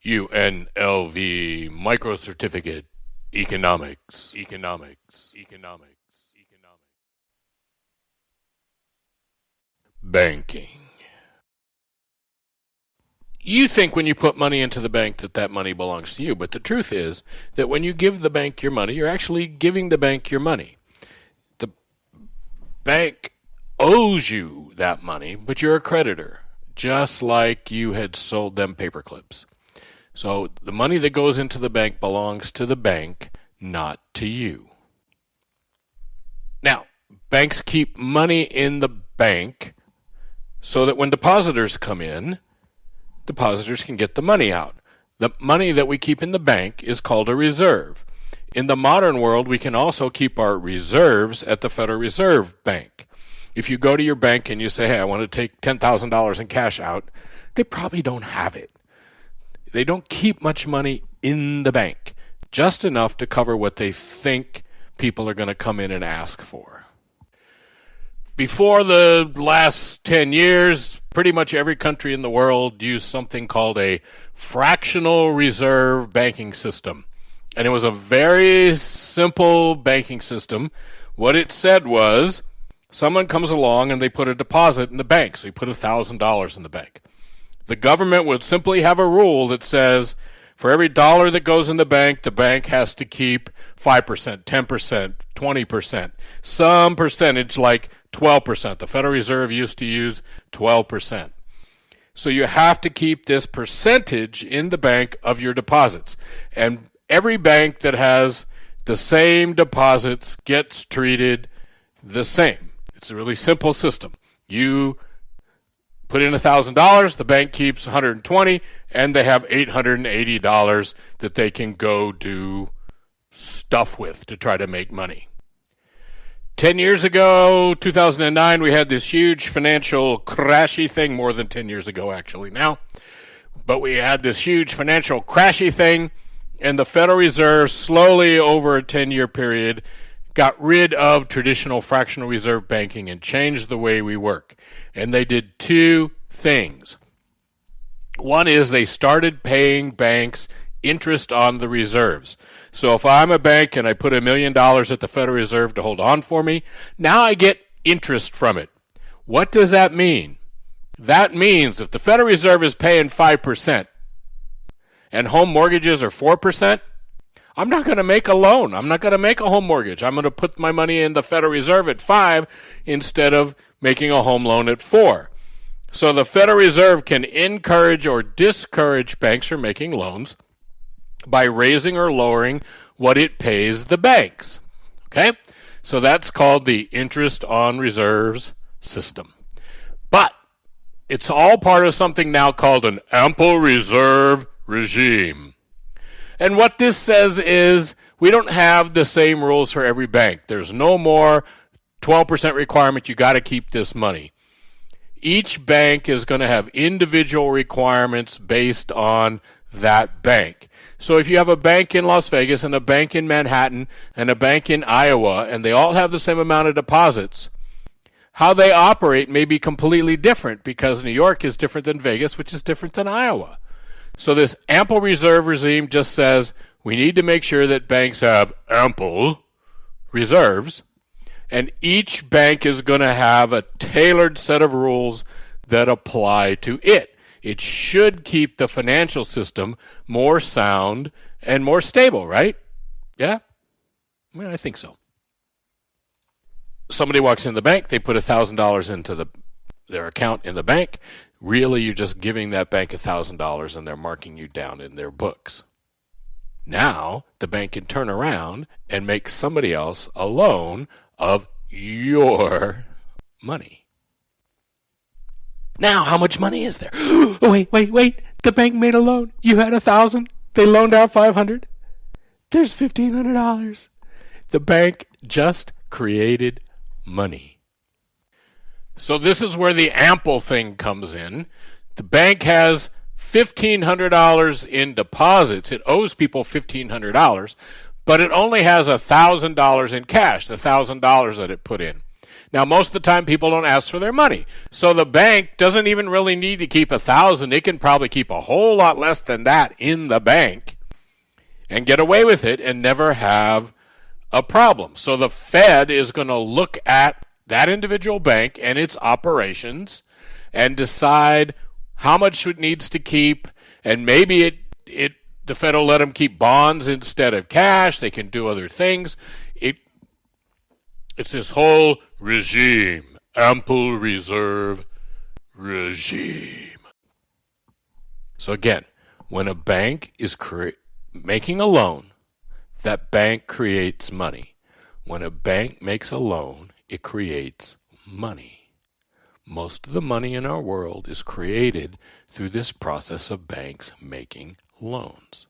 UNLV Microcertificate Economics. Banking. You think when you put money into the bank that money belongs to you, but the truth is that when you give the bank your money, you're actually giving the bank your money. The bank owes you that money, but you're a creditor, just like you had sold them paper clips. So the money that goes into the bank belongs to the bank, not to you. Now, banks keep money in the bank so that when depositors come in, depositors can get the money out. The money that we keep in the bank is called a reserve. In the modern world, we can also keep our reserves at the Federal Reserve Bank. If you go to your bank and you say, hey, I want to take $10,000 in cash out, they probably don't have it. They don't keep much money in the bank, just enough to cover what they think people are going to come in and ask for. Before the last 10 years, pretty much every country in the world used something called a fractional reserve banking system. And it was a very simple banking system. What it said was, someone comes along and they put a deposit in the bank. So you put $1,000 in the bank. The government would simply have a rule that says, for every dollar that goes in the bank has to keep 5%, 10%, 20%, some percentage like 12%. The Federal Reserve used to use 12%. So you have to keep this percentage in the bank of your deposits. And every bank that has the same deposits gets treated the same. It's a really simple system. You put in $1,000, the bank keeps $120, and they have $880 that they can go do stuff with to try to make money. 10 years ago, 2009, we had this huge financial crashy thing, more than 10 years ago actually now, but we had this huge financial crashy thing, and the Federal Reserve slowly over a 10-year period got rid of traditional fractional reserve banking and changed the way we work. And they did two things. One is they started paying banks interest on the reserves. So if I'm a bank and I put $1 million at the Federal Reserve to hold on for me, now I get interest from it. What does that mean? That means if the Federal Reserve is paying 5% and home mortgages are 4%, I'm not going to make a loan. I'm not going to make a home mortgage. I'm going to put my money in the Federal Reserve at 5 instead of making a home loan at 4. So the Federal Reserve can encourage or discourage banks from making loans by raising or lowering what it pays the banks. Okay? So that's called the interest on reserves system. But it's all part of something now called an ample reserve regime. And what this says is we don't have the same rules for every bank. There's no more 12% requirement, you got to keep this money. Each bank is going to have individual requirements based on that bank. So if you have a bank in Las Vegas and a bank in Manhattan and a bank in Iowa, and they all have the same amount of deposits, how they operate may be completely different because New York is different than Vegas, which is different than Iowa. So this ample reserve regime just says we need to make sure that banks have ample reserves, and each bank is going to have a tailored set of rules that apply to it. It should keep the financial system more sound and more stable, right? Yeah? Well, I think so. Somebody walks in the bank, they put $1,000 into their account in the bank. Really, you're just giving that bank $1,000 and they're marking you down in their books. Now, the bank can turn around and make somebody else a loan of your money. Now, how much money is there? Wait. The bank made a loan. You had $1,000. They loaned out $500. There's $1,500. The bank just created money. So this is where the ample thing comes in. The bank has $1,500 in deposits. It owes people $1,500, but it only has $1,000 in cash, the $1,000 that it put in. Now, most of the time, people don't ask for their money. So the bank doesn't even really need to keep 1,000. It can probably keep a whole lot less than that in the bank and get away with it and never have a problem. So the Fed is going to look at that individual bank and its operations and decide how much it needs to keep, and maybe the Fed will let them keep bonds instead of cash. They can do other things. It's this whole regime, ample reserve regime. So again, when a bank is making a loan, that bank creates money. When a bank makes a loan, it creates money. Most of the money in our world is created through this process of banks making loans.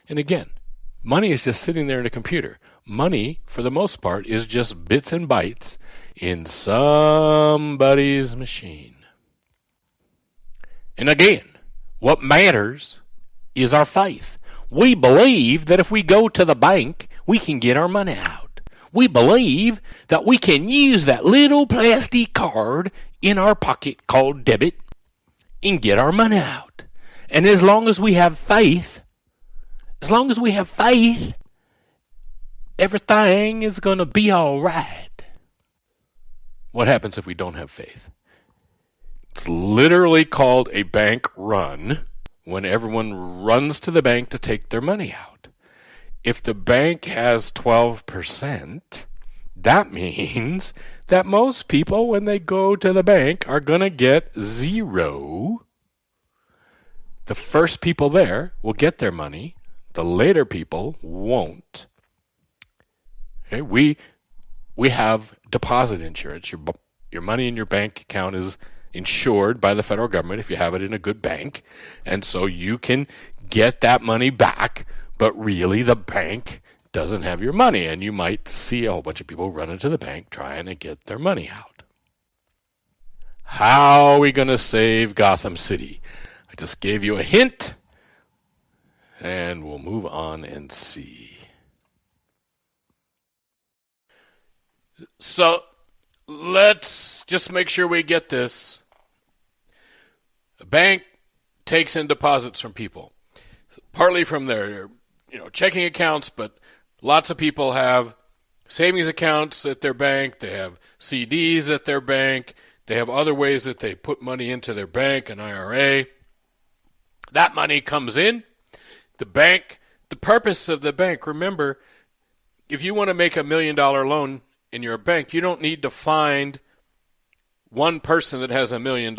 And again, money is just sitting there in a computer. Money, for the most part, is just bits and bytes in somebody's machine. And again, what matters is our faith. We believe that if we go to the bank, we can get our money out. We believe that we can use that little plastic card in our pocket called debit and get our money out. And as long as we have faith, everything is going to be all right. What happens if we don't have faith? It's literally called a bank run when everyone runs to the bank to take their money out. If the bank has 12%, that means that most people, when they go to the bank, are going to get 0. The first people there will get their money. The later people won't. Okay, we have deposit insurance. Your money in your bank account is insured by the federal government if you have it in a good bank, and so you can get that money back, but really the bank doesn't have your money, and you might see a whole bunch of people run into the bank trying to get their money out. How are we going to save Gotham City? I just gave you a hint, and we'll move on and see. So let's just make sure we get this. A bank takes in deposits from people, partly from their checking accounts, but lots of people have savings accounts at their bank. They have CDs at their bank. They have other ways that they put money into their bank, an IRA. That money comes in. The purpose of the bank, remember, if you want to make $1 million loan in your bank, you don't need to find one person that has $1 million.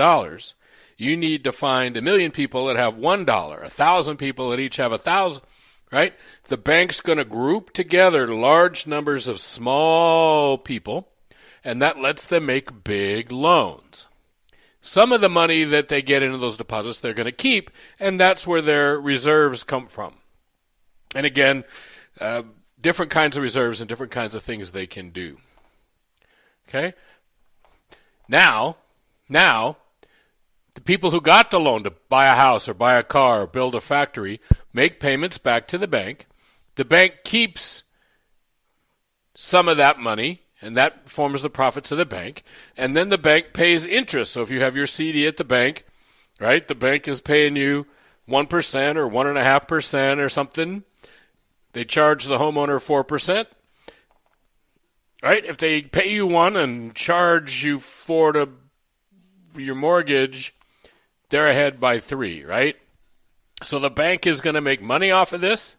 You need to find 1 million people that have $1, 1,000 people that each have 1,000, right? The bank's going to group together large numbers of small people, and that lets them make big loans. Some of the money that they get into those deposits they're going to keep, and that's where their reserves come from. And again, different kinds of reserves and different kinds of things they can do. Okay? Now, the people who got the loan to buy a house or buy a car or build a factory make payments back to the bank. The bank keeps some of that money, and that forms the profits of the bank. And then the bank pays interest. So if you have your CD at the bank, right, the bank is paying you 1% or 1.5% or something. They charge the homeowner 4%. Right? If they pay you 1 and charge you 4 to your mortgage, they're ahead by 3, right? So the bank is going to make money off of this.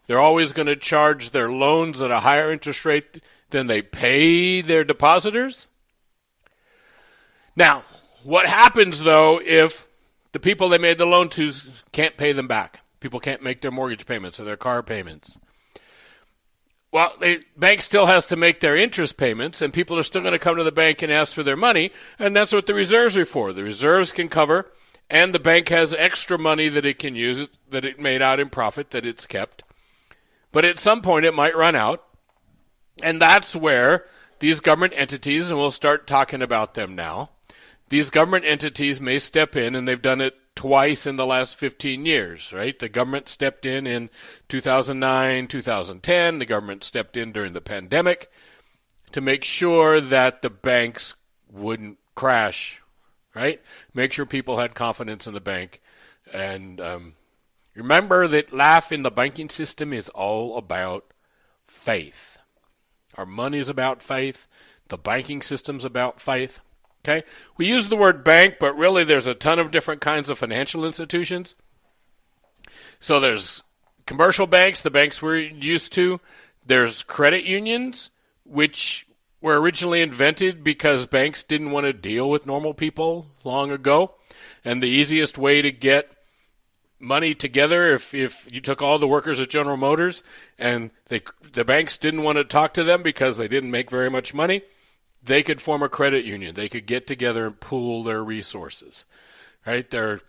They're always going to charge their loans at a higher interest rate than they pay their depositors. Now, what happens, though, if the people they made the loan to can't pay them back? People can't make their mortgage payments or their car payments. Well, the bank still has to make their interest payments, and people are still going to come to the bank and ask for their money, and that's what the reserves are for. The reserves can cover, and the bank has extra money that it can use, that it made out in profit, that it's kept. But at some point it might run out, and that's where these government entities, and we'll start talking about them now, these government entities may step in, and they've done it twice in the last 15 years, right? The government stepped in 2009, 2010. The government stepped in during the pandemic to make sure that the banks wouldn't crash, right? Make sure people had confidence in the bank. And remember that life in the banking system is all about faith. Our money is about faith. The banking system's about faith. Okay? We use the word bank, but really there's a ton of different kinds of financial institutions. So there's commercial banks, the banks we're used to. There's credit unions, which were originally invented because banks didn't want to deal with normal people long ago. And the easiest way to get money together, if you took all the workers at General Motors and the banks didn't want to talk to them because they didn't make very much money, they could form a credit union. They could get together and pool their resources. Right? There are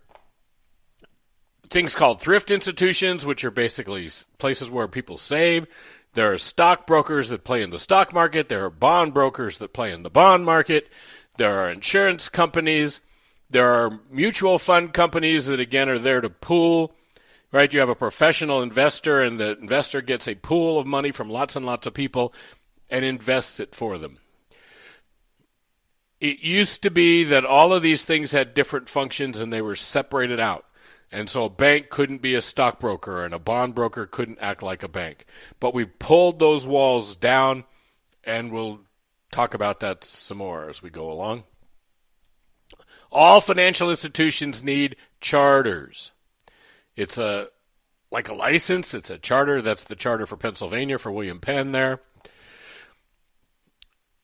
things called thrift institutions, which are basically places where people save. There are stockbrokers that play in the stock market. There are bond brokers that play in the bond market. There are insurance companies. There are mutual fund companies that, again, are there to pool. Right? You have a professional investor, and the investor gets a pool of money from lots and lots of people and invests it for them. It used to be that all of these things had different functions and they were separated out. And so a bank couldn't be a stockbroker and a bond broker couldn't act like a bank. But we pulled those walls down, and we'll talk about that some more as we go along. All financial institutions need charters. It's like a license. It's a charter. That's the charter for Pennsylvania for William Penn there.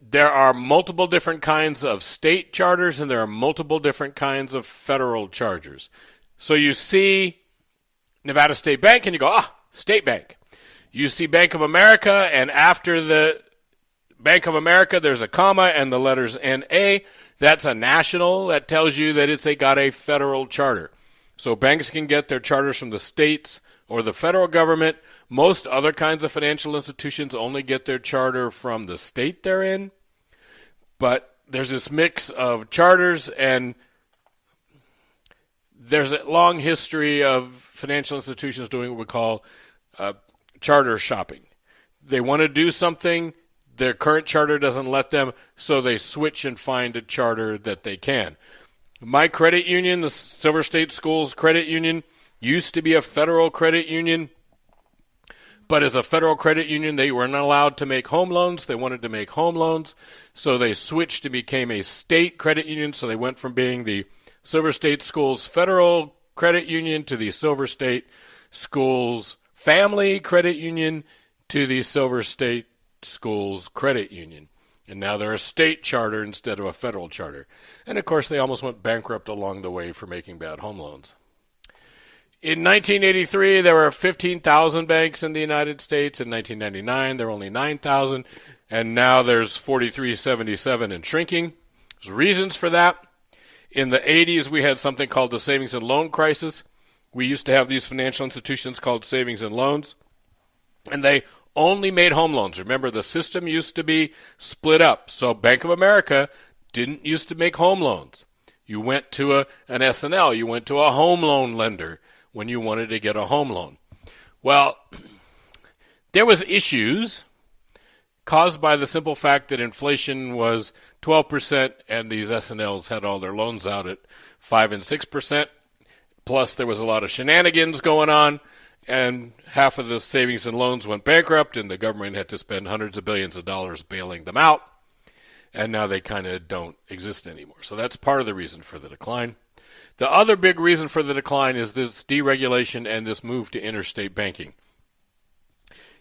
There are multiple different kinds of state charters, and there are multiple different kinds of federal charters. So you see Nevada State Bank, and you go, State Bank. You see Bank of America, and after the Bank of America, there's a comma and the letters NA. That's a national. That tells you that it's got a federal charter. So banks can get their charters from the states or the federal government. Most other kinds of financial institutions only get their charter from the state they're in. But there's this mix of charters, and there's a long history of financial institutions doing what we call charter shopping. They want to do something, their current charter doesn't let them, so they switch and find a charter that they can. My credit union, the Silver State Schools Credit Union, used to be a federal credit union, but as a federal credit union, they were not allowed to make home loans. They wanted to make home loans, so they switched and became a state credit union. So they went from being the Silver State Schools Federal Credit Union to the Silver State Schools Family Credit Union to the Silver State Schools Credit Union. And now they're a state charter instead of a federal charter. And, of course, they almost went bankrupt along the way for making bad home loans. In 1983, there were 15,000 banks in the United States. In 1999, there were only 9,000. And now there's 4,377 and shrinking. There's reasons for that. In the 80s, we had something called the savings and loan crisis. We used to have these financial institutions called savings and loans. And they only made home loans. Remember, the system used to be split up. So Bank of America didn't used to make home loans. You went to an S&L. You went to a home loan lender when you wanted to get a home loan. Well, there was issues caused by the simple fact that inflation was 12% and these S&Ls had all their loans out at 5 and 6%. Plus, there was a lot of shenanigans going on, and half of the savings and loans went bankrupt, and the government had to spend hundreds of billions of dollars bailing them out, and now they kind of don't exist anymore. So that's part of the reason for the decline. The other big reason for the decline is this deregulation and this move to interstate banking.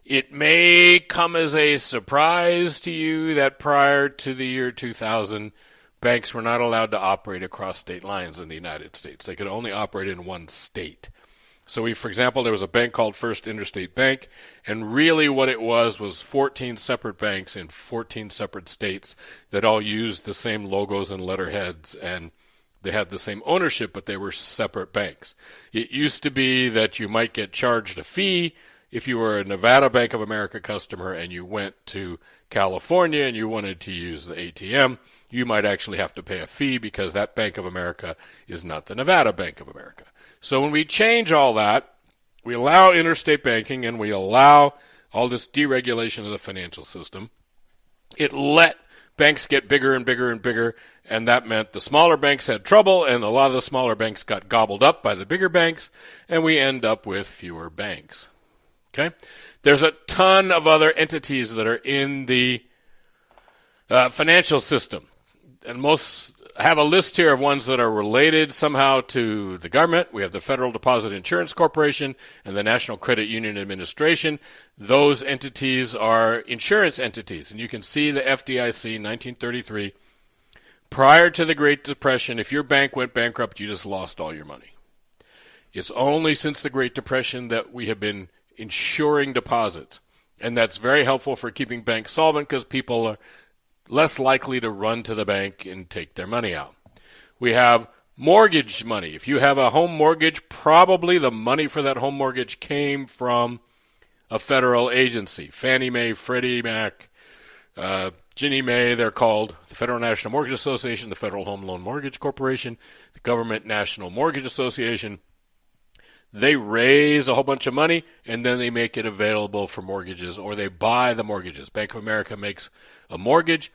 It may come as a surprise to you that prior to the year 2000, banks were not allowed to operate across state lines in the United States. They could only operate in one state. So for example, there was a bank called First Interstate Bank, and really what it was 14 separate banks in 14 separate states that all used the same logos and letterheads, and they had the same ownership, but they were separate banks. It used to be that you might get charged a fee if you were a Nevada Bank of America customer and you went to California and you wanted to use the ATM. You might actually have to pay a fee because that Bank of America is not the Nevada Bank of America. So when we change all that, we allow interstate banking and we allow all this deregulation of the financial system, It let banks get bigger and bigger and bigger, and that meant the smaller banks had trouble, and a lot of the smaller banks got gobbled up by the bigger banks, and we end up with fewer banks. Okay? There's a ton of other entities that are in the financial system, and most have a list here of ones that are related somehow to the government. We have the Federal Deposit Insurance Corporation and the National Credit Union Administration. Those entities are insurance entities, and you can see the FDIC 1933. Prior to the Great Depression, if your bank went bankrupt, you just lost all your money. It's only since the Great Depression that we have been insuring deposits, and that's very helpful for keeping banks solvent because people are less likely to run to the bank and take their money out. We have mortgage money. If you have a home mortgage, probably the money for that home mortgage came from a federal agency. Fannie Mae, Freddie Mac, Ginnie Mae, they're called, the Federal National Mortgage Association, the Federal Home Loan Mortgage Corporation, the Government National Mortgage Association. They raise a whole bunch of money, and then they make it available for mortgages, or they buy the mortgages. Bank of America makes a mortgage.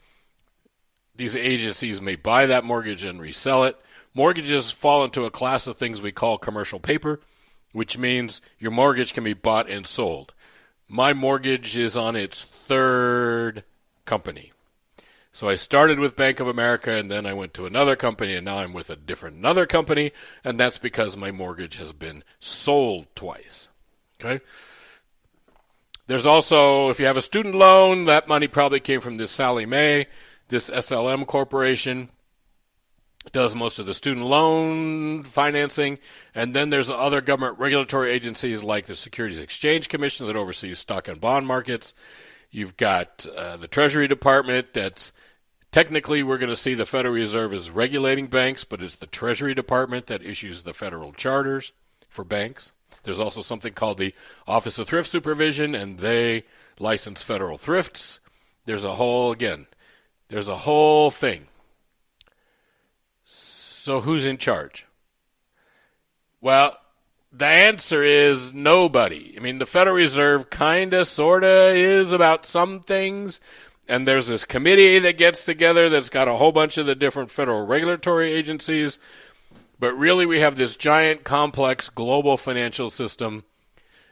These agencies may buy that mortgage and resell it. Mortgages fall into a class of things we call commercial paper, which means your mortgage can be bought and sold. My mortgage is on its third company. So I started with Bank of America, and then I went to another company, and now I'm with another company, and that's because my mortgage has been sold twice. Okay? There's also, if you have a student loan, that money probably came from this Sallie Mae. This SLM Corporation does most of the student loan financing, and then there's other government regulatory agencies like the Securities Exchange Commission that oversees stock and bond markets. You've got the Treasury Department that's technically we're going to see the Federal Reserve is regulating banks, but it's the Treasury Department that issues the federal charters for banks. There's also something called the Office of Thrift Supervision, and they license federal thrifts. There's a whole thing. So who's in charge? Well, the answer is nobody. I mean, the Federal Reserve kind of, sort of is about some things, and there's this committee that gets together that's got a whole bunch of the different federal regulatory agencies, but really we have this giant, complex, global financial system,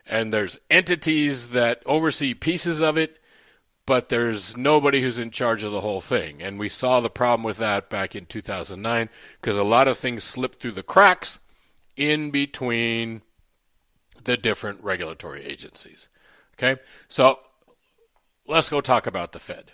and there's entities that oversee pieces of it, but there's nobody who's in charge of the whole thing. And we saw the problem with that back in 2009 because a lot of things slipped through the cracks in between the different regulatory agencies. Okay? So let's go talk about the Fed.